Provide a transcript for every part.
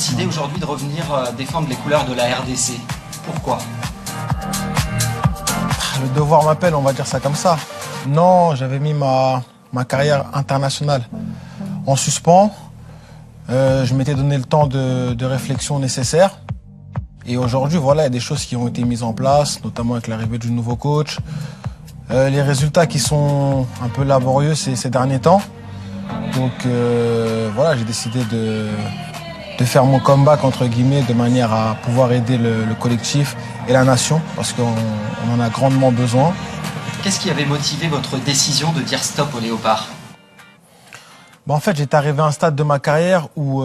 décidé aujourd'hui de revenir défendre les couleurs de la RDC. Pourquoi? Le devoir m'appelle, on va dire ça comme ça. Non, j'avais mis ma carrière internationale en suspens. Je m'étais donné le temps de réflexion nécessaire. Et aujourd'hui, voilà, il y a des choses qui ont été mises en place, notamment avec l'arrivée du nouveau coach. Les résultats qui sont un peu laborieux ces derniers temps. Donc voilà, j'ai décidé de faire mon comeback entre guillemets de manière à pouvoir aider le collectif et la nation parce qu'on en a grandement besoin. Qu'est-ce qui avait motivé votre décision de dire stop au Léopard? En fait, j'étais arrivé à un stade de ma carrière où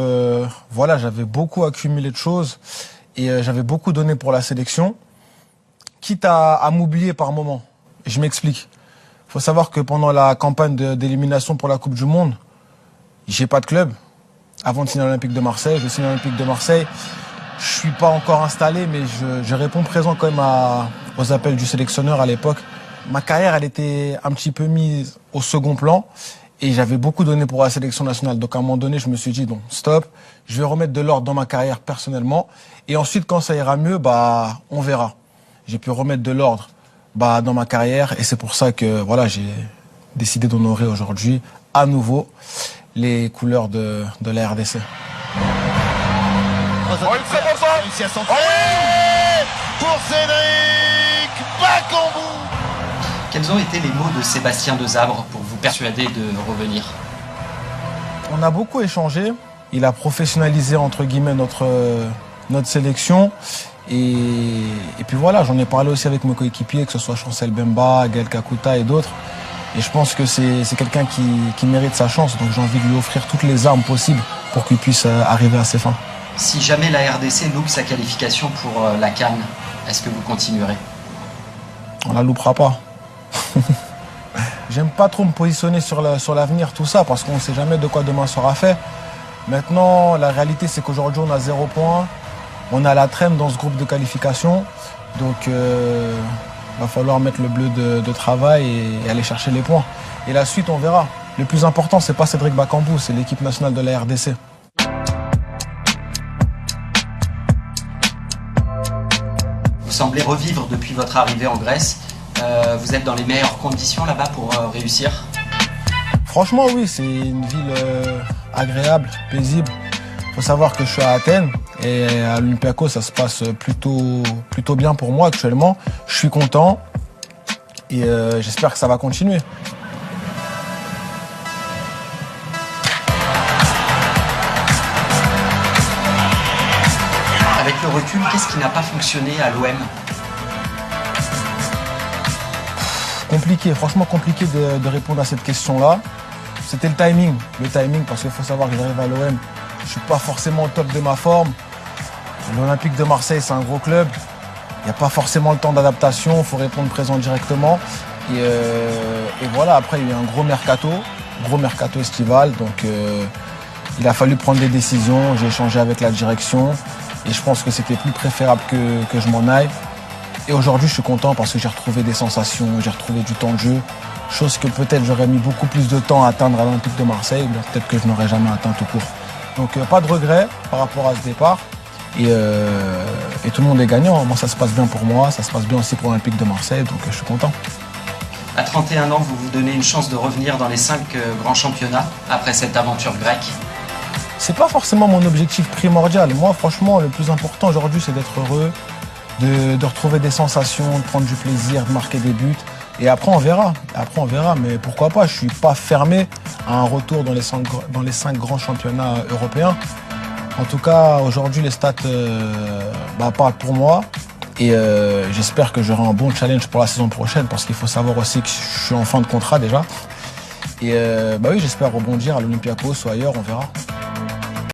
voilà, j'avais beaucoup accumulé de choses et j'avais beaucoup donné pour la sélection, quitte à m'oublier par moment. Je m'explique. Il faut savoir que pendant la campagne d'élimination pour la Coupe du Monde, j'ai pas de club. Avant de signer à l'Olympique de Marseille, je signe à l'Olympique de Marseille. Je suis pas encore installé, mais je réponds présent quand même aux appels du sélectionneur à l'époque. Ma carrière, elle était un petit peu mise au second plan et j'avais beaucoup donné pour la sélection nationale. Donc à un moment donné, je me suis dit, bon, stop, je vais remettre de l'ordre dans ma carrière personnellement. Et ensuite, quand ça ira mieux, on verra. J'ai pu remettre de l'ordre dans ma carrière et c'est pour ça que voilà, j'ai décidé d'honorer aujourd'hui à nouveau les couleurs de la RDC. Pour Cédric Bakambu. Quels ont été les mots de Sébastien Desabre pour vous persuader de revenir? On a beaucoup échangé. Il a professionnalisé entre guillemets notre sélection. Et puis voilà, j'en ai parlé aussi avec mes coéquipiers, que ce soit Chancel Bemba, Gaël Kakuta et d'autres. Et je pense que c'est quelqu'un qui mérite sa chance. Donc j'ai envie de lui offrir toutes les armes possibles pour qu'il puisse arriver à ses fins. Si jamais la RDC loupe sa qualification pour la CAN, est-ce que vous continuerez? On la loupera pas. J'aime pas trop me positionner sur l'avenir, tout ça, parce qu'on ne sait jamais de quoi demain sera fait. Maintenant, la réalité, c'est qu'aujourd'hui, on a 0 points. On a la traîne dans ce groupe de qualification. Donc, il va falloir mettre le bleu de travail et aller chercher les points. Et la suite, on verra. Le plus important, c'est pas Cédric Bakambu, c'est l'équipe nationale de la RDC. Vous semblez revivre depuis votre arrivée en Grèce. Vous êtes dans les meilleures conditions là-bas pour réussir? Franchement, oui, c'est une ville agréable, paisible. Il faut savoir que je suis à Athènes et à l'Olympiakos, ça se passe plutôt bien pour moi actuellement. Je suis content et j'espère que ça va continuer. Avec le recul, qu'est-ce qui n'a pas fonctionné à l'OM? Compliqué, franchement compliqué de répondre à cette question-là. C'était le timing, parce qu'il faut savoir que j'arrive à l'OM, je suis pas forcément au top de ma forme. L'Olympique de Marseille, c'est un gros club. Il n'y a pas forcément le temps d'adaptation, il faut répondre présent directement. Et voilà, après il y a eu un gros mercato estival, donc il a fallu prendre des décisions. J'ai échangé avec la direction et je pense que c'était plus préférable que je m'en aille. Et aujourd'hui, je suis content parce que j'ai retrouvé des sensations, j'ai retrouvé du temps de jeu, chose que peut-être j'aurais mis beaucoup plus de temps à atteindre à l'Olympique de Marseille, ou peut-être que je n'aurais jamais atteint tout court. Donc pas de regret par rapport à ce départ. Et tout le monde est gagnant. Moi, ça se passe bien pour moi, ça se passe bien aussi pour l'Olympique de Marseille, donc je suis content. À 31 ans, vous vous donnez une chance de revenir dans les 5 grands championnats après cette aventure grecque? C'est pas forcément mon objectif primordial. Moi, franchement, le plus important aujourd'hui, c'est d'être heureux, de retrouver des sensations, de prendre du plaisir, de marquer des buts. Et après, on verra. Mais pourquoi pas, je suis pas fermé à un retour dans les 5 grands championnats européens. En tout cas, aujourd'hui, les stats parlent pour moi. Et j'espère que j'aurai un bon challenge pour la saison prochaine, parce qu'il faut savoir aussi que je suis en fin de contrat déjà. Et oui, j'espère rebondir à l'Olympiakos ou ailleurs, on verra.